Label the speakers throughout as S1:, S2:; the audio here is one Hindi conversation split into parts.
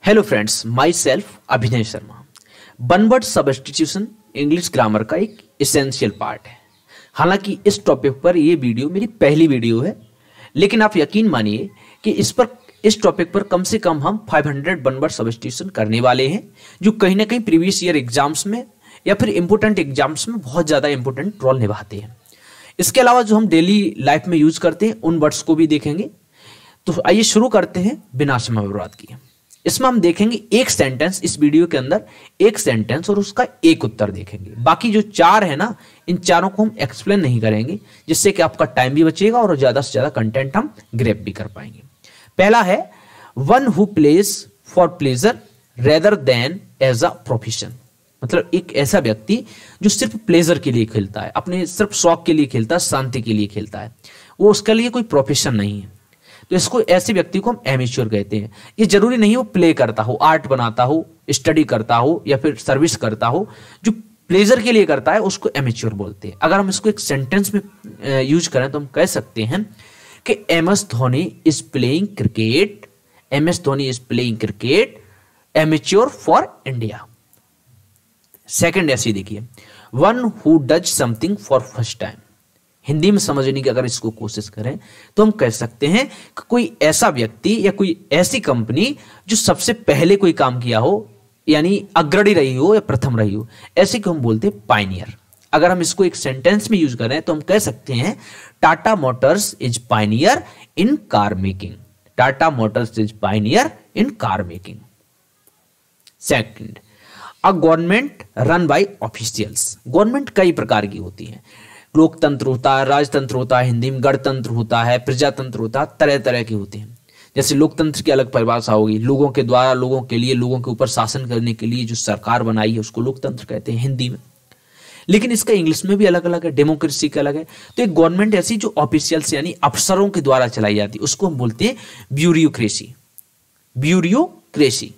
S1: हेलो फ्रेंड्स, माई सेल्फ अभिनय Sharma. One word substitution English grammar का एक इसेंशियल पार्ट है। हालांकि इस टॉपिक पर यह वीडियो मेरी पहली वीडियो है, लेकिन आप यकीन मानिए कि इस टॉपिक पर कम से कम हम 500 वन वर्ड सब्स्टिट्यूशन करने वाले हैं, जो कहीं ना कहीं प्रीवियस ईयर एग्जाम्स में या फिर इंपोर्टेंट एग्जाम्स में बहुत ज़्यादा इंपोर्टेंट रोल निभाते हैं। इसके अलावा जो हम डेली लाइफ में यूज करते हैं उन वर्ड्स को भी देखेंगे। तो आइए शुरू करते हैं बिना समय बर्बाद किए। इसमें हम देखेंगे एक सेंटेंस, इस वीडियो के अंदर एक सेंटेंस और उसका एक उत्तर देखेंगे। बाकी जो चार है ना, इन चारों को हम एक्सप्लेन नहीं करेंगे, जिससे कि आपका टाइम भी बचेगा और ज्यादा से ज्यादा कंटेंट हम ग्रैब भी कर पाएंगे। पहला है one who plays for pleasure rather than as a profession. मतलब एक ऐसा व्यक्ति जो सिर्फ प्लेजर के लिए खेलता है, अपने सिर्फ शौक के लिए खेलता है, शांति के लिए खेलता है, वो उसके लिए कोई प्रोफेशन नहीं है। तो इसको ऐसे व्यक्ति को हम एमेच्योर कहते हैं। ये जरूरी नहीं वो प्ले करता हो, आर्ट बनाता हो, स्टडी करता हो या फिर सर्विस करता हो, जो प्लेजर के लिए करता है उसको एमेच्योर बोलते हैं। अगर हम इसको एक सेंटेंस में यूज करें तो हम कह सकते हैं कि M S Dhoni is playing cricket, M S Dhoni is playing cricket amateur for India. Second ऐसी देखिए, one who does something for first time. Hindi में समझने की अगर इसको कोशिश करें तो हम कह सकते हैं कि कोई ऐसा व्यक्ति या कोई ऐसी कंपनी जो सबसे पहले कोई काम किया हो, यानी अग्रणी रही हो या प्रथम रही हो, ऐसे को हम बोलते हैं पायनियर। अगर हम इसको एक सेंटेंस में यूज करें तो हम कह सकते हैं Tata Motors is Pioneer in car making. Tata Motors is Pioneer in car making. Second, a government run by officials. Government कई प्रकार की होती है। लोकतंत्र होता है, राजतंत्र होता है, हिंदी में गणतंत्र होता है, प्रजातंत्र होता है, तरह तरह के होते हैं। जैसे लोकतंत्र की अलग परिभाषा होगी, लोगों के द्वारा, लोगों के लिए, लोगों के ऊपर शासन करने के लिए जो सरकार बनाई है उसको लोकतंत्र कहते हैं हिंदी में। लेकिन इसका इंग्लिश में भी अलग अलग है, डेमोक्रेसी का अलग है। तो एक गवर्नमेंट ऐसी जो ऑफिशियल्स यानी अफसरों के द्वारा चलाई जाती है उसको हम बोलते हैं ब्यूरोक्रेसी। ब्यूरोक्रेसी।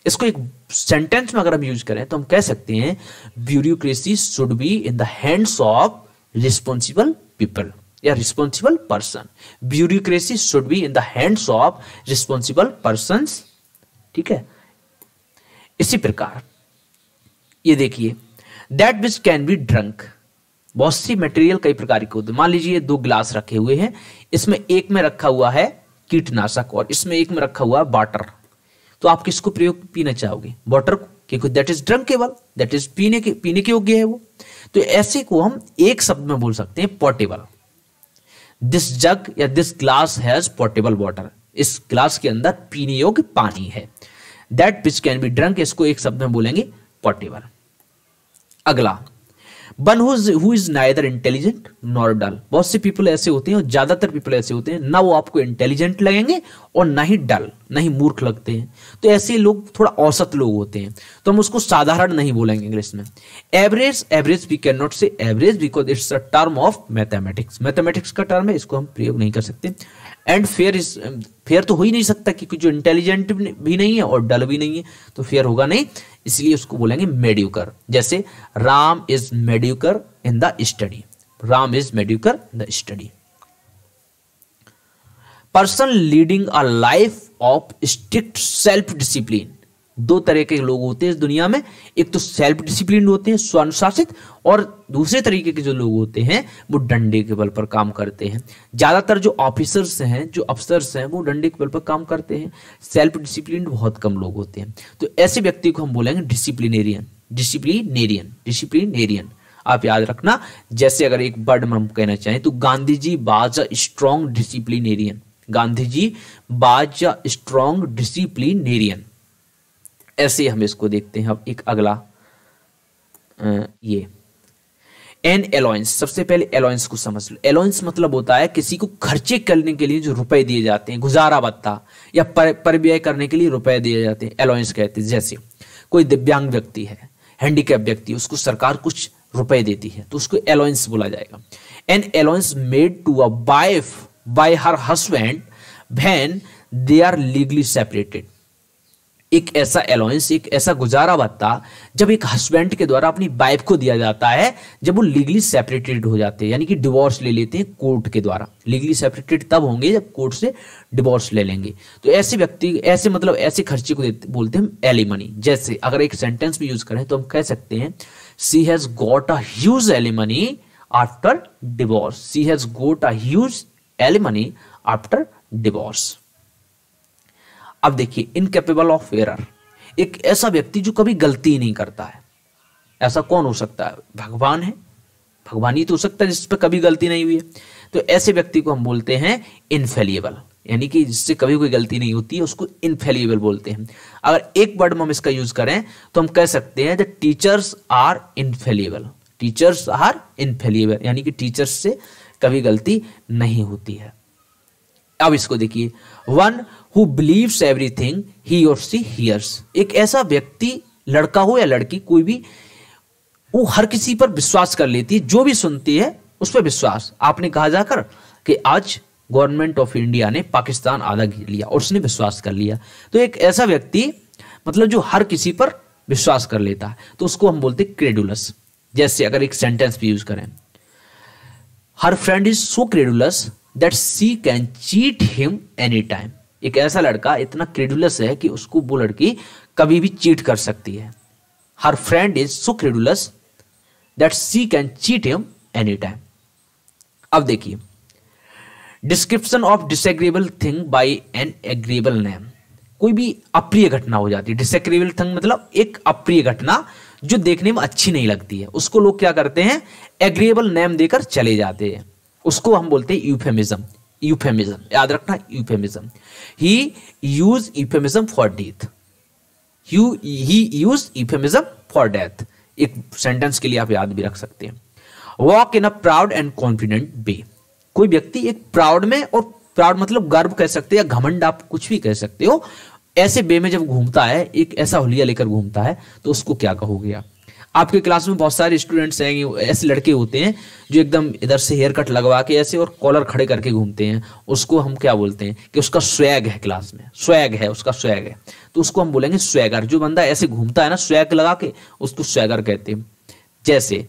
S1: इसको एक सेंटेंस में अगर हम यूज करें तो हम कह सकते हैं bureaucracy should be in the hands of responsible people या responsible person. Bureaucracy should be in the hands of responsible persons. ठीक है। इसी प्रकार ये देखिए, that which can be drunk. बहुत सी मटेरियल कई प्रकार के होते हैं। मान लीजिए दो ग्लास रखे हुए हैं, इसमें एक में रखा हुआ है कीटनाशक और इसमें एक में रखा हुआ है वाटर। तो आप किसको प्रयोग पीना चाहोगे? वाटर को, क्योंकि दैट इज ड्रंकेबल, दैट इज पीने के योग्य है वो। तो ऐसे को हम एक शब्द में बोल सकते हैं पोर्टेबल। दिस जग या this glass has portable water. इस ग्लास के अंदर पीने योग्य पानी है। That which can be drunk, इसको एक शब्द में बोलेंगे पोर्टेबल। अगला, one who is neither intelligent nor dull. बहुत से पीपल ऐसे होते हैं और ज्यादातर पीपल ऐसे होते हैं, ना वो आपको इंटेलिजेंट लगेंगे और ना ही डल, ना ही मूर्ख लगते हैं। तो ऐसे लोग थोड़ा औसत लोग होते हैं, तो हम उसको साधारण नहीं बोलेंगे इंग्लिश में। एवरेज वी कैन नॉट से average because it's a term of mathematics. Mathematics का टर्म है, इसको हम प्रयोग नहीं कर सकते। एंड फेयर तो हो ही नहीं सकता, क्योंकि जो इंटेलिजेंट भी नहीं है और डल भी नहीं है, तो फेयर होगा नहीं, इसलिए उसको बोलेंगे मेडियोकर। जैसे Ram is mediocre in the study. Ram is mediocre in the study. Person leading a life of strict self discipline. दो तरह के लोग होते हैं इस दुनिया में, एक तो सेल्फ डिसिप्लिन होते हैं, स्वनुशासित, और दूसरे तरीके के जो लोग होते हैं वो डंडे के बल पर काम करते हैं। ज्यादातर जो ऑफिसर्स हैं, जो अफसर्स हैं, वो डंडे के बल पर काम करते हैं। सेल्फ डिसिप्लिन बहुत कम लोग होते हैं। तो ऐसे व्यक्ति को हम बोलेंगे डिसिप्लिनेरियन। डिसिप्लिनेरियन आप याद रखना। जैसे अगर एक वर्ड में हम कहना चाहें तो Gandhi ji was a strong disciplinarian. Gandhi ji was a strong disciplinarian. ऐसे हम इसको देखते हैं। अब एक अगला ये एन अलाउंस। सबसे पहले अलाउंस को समझ लो। अलाउंस मतलब होता है किसी को खर्चे करने के लिए जो रुपए दिए जाते हैं, गुजारा भत्ता या परिव्यय करने के लिए रुपए दिए जाते हैं, अलाउंस कहते हैं। जैसे कोई दिव्यांग व्यक्ति है, हैंडीकैप व्यक्ति, उसको सरकार कुछ रुपए देती है तो उसको अलाउंस बोला जाएगा। An allowance made to a wife by her husband when they are legally separated. एक ऐसा अलाउंस, एक ऐसा गुजारा भत्ता जब एक हस्बैंड के द्वारा अपनी वाइफ को दिया जाता है जब वो लीगली सेपरेटेड हो जाते हैं, यानी कि डिवोर्स ले लेते हैं कोर्ट के द्वारा। लीगली सेपरेटेड तब होंगे जब कोर्ट से डिवोर्स ले लेंगे। तो ऐसे व्यक्ति, ऐसे मतलब ऐसे खर्चे को बोलते हैं एलिमनी। जैसे अगर एक सेंटेंस भी यूज करें तो हम कह सकते हैं she has got a huge alimony after divorce. She has got a huge alimony after divorce. अब देखिए इनकेपेबल ऑफ एरर, एक ऐसा व्यक्ति जो कभी गलती नहीं करता है। ऐसा कौन हो सकता है? भगवान है, भगवान ही तो हो सकता है जिस पर कभी गलती नहीं हुई है। तो ऐसे व्यक्ति को हम बोलते हैं इनफेलिएबल, यानी कि जिससे कभी कोई गलती नहीं होती है उसको इनफेलिएबल बोलते हैं। अगर एक वर्ड में हम इसका यूज करें तो हम कह सकते हैं the teachers are infallible. Teachers are infallible, यानी कि टीचर्स से कभी गलती नहीं होती है। अब इसको देखिए, one who believes everything he और सी हियर्स। एक ऐसा व्यक्ति, लड़का हो या लड़की, कोई भी, वो हर किसी पर विश्वास कर लेती है, जो भी सुनती है उस पर विश्वास। आपने कहा जाकर कि आज गवर्नमेंट ऑफ इंडिया ने पाकिस्तान आधा घेर लिया और उसने विश्वास कर लिया। तो एक ऐसा व्यक्ति मतलब जो हर किसी पर विश्वास कर लेता है तो उसको हम बोलते हैं क्रेडुलस। जैसे अगर एक सेंटेंस भी यूज करें, हर friend is so credulous that she can cheat him any time. एक ऐसा लड़का इतना क्रेडुलस है कि उसको वो लड़की कभी भी चीट कर सकती है। Her friend is so credulous that she can cheat him any time. अब देखिए, description of disagreeable thing by an agreeable name. कोई भी अप्रिय घटना हो जाती है, डिसएग्रीएबल थिंग मतलब एक अप्रिय घटना जो देखने में अच्छी नहीं लगती है, उसको लोग क्या करते हैं, एग्रीएबल नेम देकर चले जाते हैं। उसको हम बोलते हैं यूफेमिज्म। यूफेमिज्म याद रखना, euphemism. He use euphemism for death. He use euphemism for death. एक सेंटेंस के लिए आप याद भी रख सकते हैं। Walk in a proud and confident way. कोई व्यक्ति एक प्राउड में, और प्राउड मतलब गर्व कह सकते हैं या घमंड, आप कुछ भी कह सकते हो, ऐसे वे में जब घूमता है, एक ऐसा हुलिया लेकर घूमता है, तो उसको क्या कहोगे आप? आपके क्लास में बहुत सारे स्टूडेंट्स हैं, ऐसे लड़के होते हैं जो एकदम इधर से हेयर कट लगवा के ऐसे और कॉलर खड़े करके घूमते हैं। उसको हम क्या बोलते हैं कि उसका स्वैग है, क्लास में स्वैग है, उसका स्वैग है, तो उसको हम बोलेंगे स्वैगर। जो बंदा ऐसे घूमता है ना स्वैग लगा के, उसको स्वैगर कहते हैं। जैसे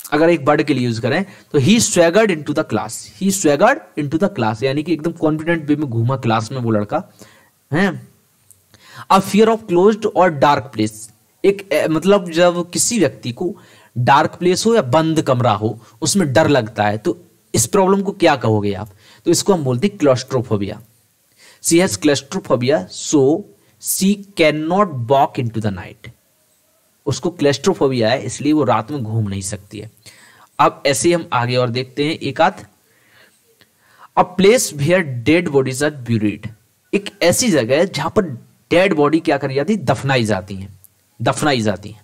S1: अगर एक वर्ड के लिए यूज करें तो he swaggered into the class. He swaggered into the class, यानी कि एकदम कॉन्फिडेंट वे में घूमा क्लास में वो लड़का है। अ फियर ऑफ क्लोज्ड और डार्क प्लेस। एक मतलब जब किसी व्यक्ति को डार्क प्लेस हो या बंद कमरा हो उसमें डर लगता है, तो इस प्रॉब्लम को क्या कहोगे आप? तो इसको हम बोलते हैं claustrophobia. She has claustrophobia so she can not walk into the night. उसको क्लॉस्ट्रोफोबिया है इसलिए वो रात में घूम नहीं सकती है। अब ऐसे हम आगे और देखते हैं एक आध। A place where dead bodies are buried. एक ऐसी जगह है जहां पर डेड बॉडी क्या करी जाती है, दफनाई जाती है, दफनाई जाती है।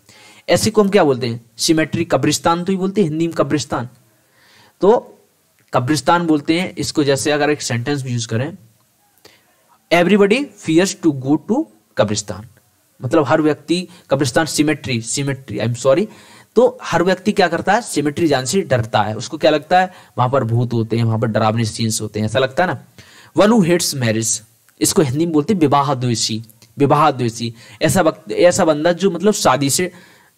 S1: ऐसे को हम क्या बोलते हैं, सिमेट्री, कब्रिस्तान तो ही बोलते हैं हिंदी में, कब्रिस्तान। तो कब्रिस्तान बोलते हैं इसको। जैसे अगर एक सेंटेंस भी यूज करें, everybody fears to go to कब्रिस्तान, मतलब हर व्यक्ति, कब्रिस्तान cemetery, cemetery I am sorry, तो हर व्यक्ति क्या करता है, सिमेट्री जान से डरता है। उसको क्या लगता है, वहां पर भूत होते हैं, वहां पर डरावने सीन्स होते हैं, ऐसा लगता है ना। वन हु हेट्स मैरिज, इसको हिंदी में बोलते हैं विवाह द्वेषी। विवाह द्वेषी ऐसा बंदा जो मतलब शादी से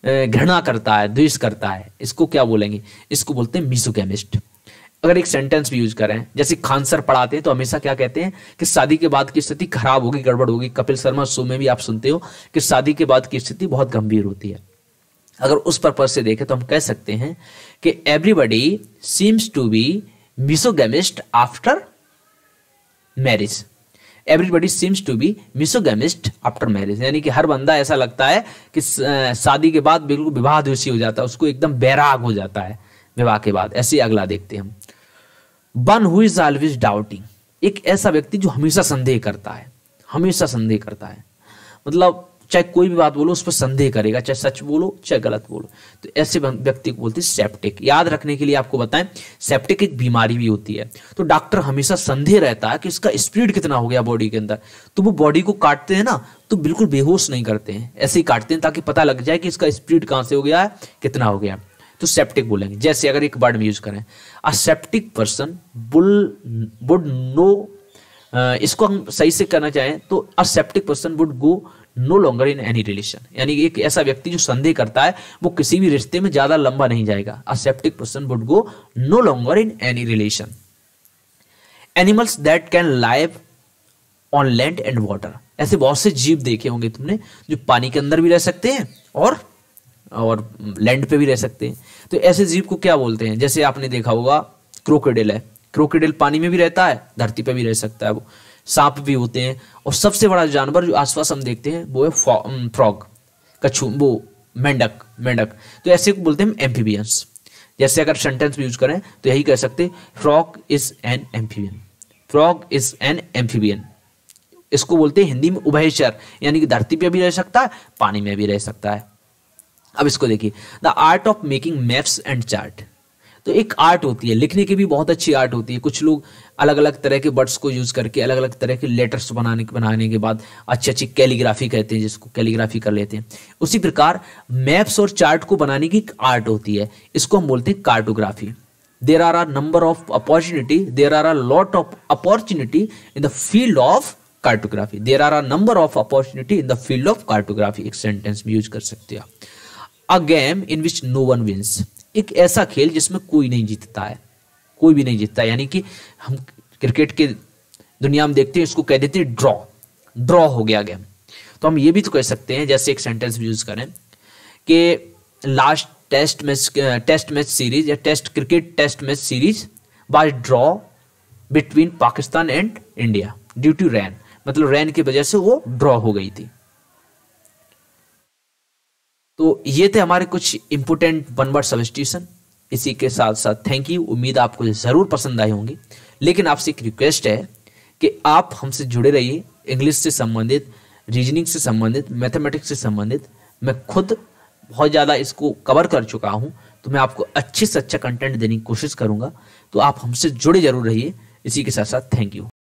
S1: घृणा करता है, द्वेष करता है, इसको क्या बोलेंगे, इसको बोलते हैं मिसोगैमिस्ट। अगर एक सेंटेंस भी यूज करें, जैसे खान सर पढ़ाते हैं तो हमेशा क्या कहते हैं कि शादी के बाद की स्थिति खराब होगी, गड़बड़ होगी। कपिल शर्मा शो में भी आप सुनते हो कि शादी के बाद की स्थिति बहुत गंभीर होती है। अगर उस पर्पज से देखें तो हम कह सकते हैं कि everybody seems to be misogamist after marriage. Everybody seems to be misogamist after marriage, यानी कि हर बंदा ऐसा लगता है कि शादी के बाद बिल्कुल विवाह द्वेषी हो जाता है, उसको एकदम बैराग हो जाता है विवाह के बाद। ऐसे अगला देखते हैं हम। One who is always doubting. एक ऐसा व्यक्ति जो हमेशा संदेह करता है, हमेशा संदेह करता है, मतलब चाहे कोई भी बात बोलो उस पर संदेह करेगा, चाहे सच बोलो चाहे गलत बोलो। तो ऐसे व्यक्ति को बोलते हैं सेप्टिक। याद रखने के लिए आपको बताएं, सेप्टिक एक बीमारी भी होती है। तो डॉक्टर हमेशा संदेह रहता है कि इसका स्पीड कितना हो गया बॉडी के अंदर, तो वो बॉडी को काटते हैं ना, तो बिल्कुल बेहोश नहीं करते हैं, ऐसे ही काटते हैं ताकि पता लग जाए कि इसका स्पीड कहां से हो गया है, कितना हो गया। तो सेप्टिक बोलेंगे। जैसे अगर एक वर्ड में यूज करें, a septic person would no इसको हम सही से करना चाहें तो a septic person would go no longer in any relation, यानी एक ऐसा व्यक्ति जो संदेह करता है वो किसी भी रिश्ते में ज्यादा लंबा नहीं जाएगा। A septic person would go no longer in any relation. Animals that can live on land and water, ऐसे बहुत से जीव देखे होंगे तुमने जो पानी के अंदर भी रह सकते हैं और लैंड पे भी रह सकते हैं। तो ऐसे जीव को क्या बोलते हैं? जैसे आपने देखा होगा क्रोकोडाइल है, क्रोकोडाइल पानी में भी रहता है, धरती पे भी रह सकता है। वो सांप भी होते हैं, और सबसे बड़ा जानवर जो आसपास हम देखते हैं वो है फ्रॉग, कछू, वो मेंढक। तो ऐसे को बोलते हैं एम्फीबियंस। जैसे अगर सेंटेंस यूज करें तो यही कह सकते frog is an amphibian, frog is an amphibian. इसको बोलते हैं हिंदी में उभयचर, यानी कि धरती पे भी रह सकता है, पानी में भी रह सकता है। अब इसको देखिए, the art of making maps and chart. तो एक आर्ट होती है, लिखने की भी बहुत अच्छी आर्ट होती है। कुछ लोग अलग अलग तरह के वर्ड्स को यूज करके अलग अलग तरह के लेटर्स बनाने के बाद अच्छी कैलीग्राफी कहते हैं, जिसको कैलीग्राफी कर लेते हैं। उसी प्रकार मैप्स और चार्ट को बनाने की एक आर्ट होती है, इसको हम बोलते हैं cartography. There are a number of opportunity, there are a lot of opportunity in the field of cartography. There are a number of opportunity in the field of cartography, एक सेंटेंस में यूज कर सकते हैं। A game in which no one wins, एक ऐसा खेल जिसमें कोई नहीं जीतता है, कोई भी नहीं जीतता, यानी कि हम क्रिकेट के दुनिया में देखते हैं, इसको कह देते हैं ड्रॉ हो गया गेम। तो हम ये भी तो कह सकते हैं, जैसे एक सेंटेंस यूज करें कि लास्ट टेस्ट मैच सीरीज या cricket test match series was draw between Pakistan and India due to rain, मतलब रेन की वजह से वो ड्रॉ हो गई थी। तो ये थे हमारे कुछ इंपोर्टेंट वन वर्ड सब्स्टिट्यूशन। इसी के साथ साथ थैंक यू, उम्मीद आपको जरूर पसंद आई होंगी। लेकिन आपसे एक रिक्वेस्ट है कि आप हमसे जुड़े रहिए, इंग्लिश से संबंधित, रीजनिंग से संबंधित, मैथमेटिक्स से संबंधित। मैं खुद बहुत ज़्यादा इसको कवर कर चुका हूँ, तो मैं आपको अच्छे से अच्छा कंटेंट देने की कोशिश करूँगा। तो आप हमसे जुड़े जरूर रहिए। इसी के साथ साथ थैंक यू।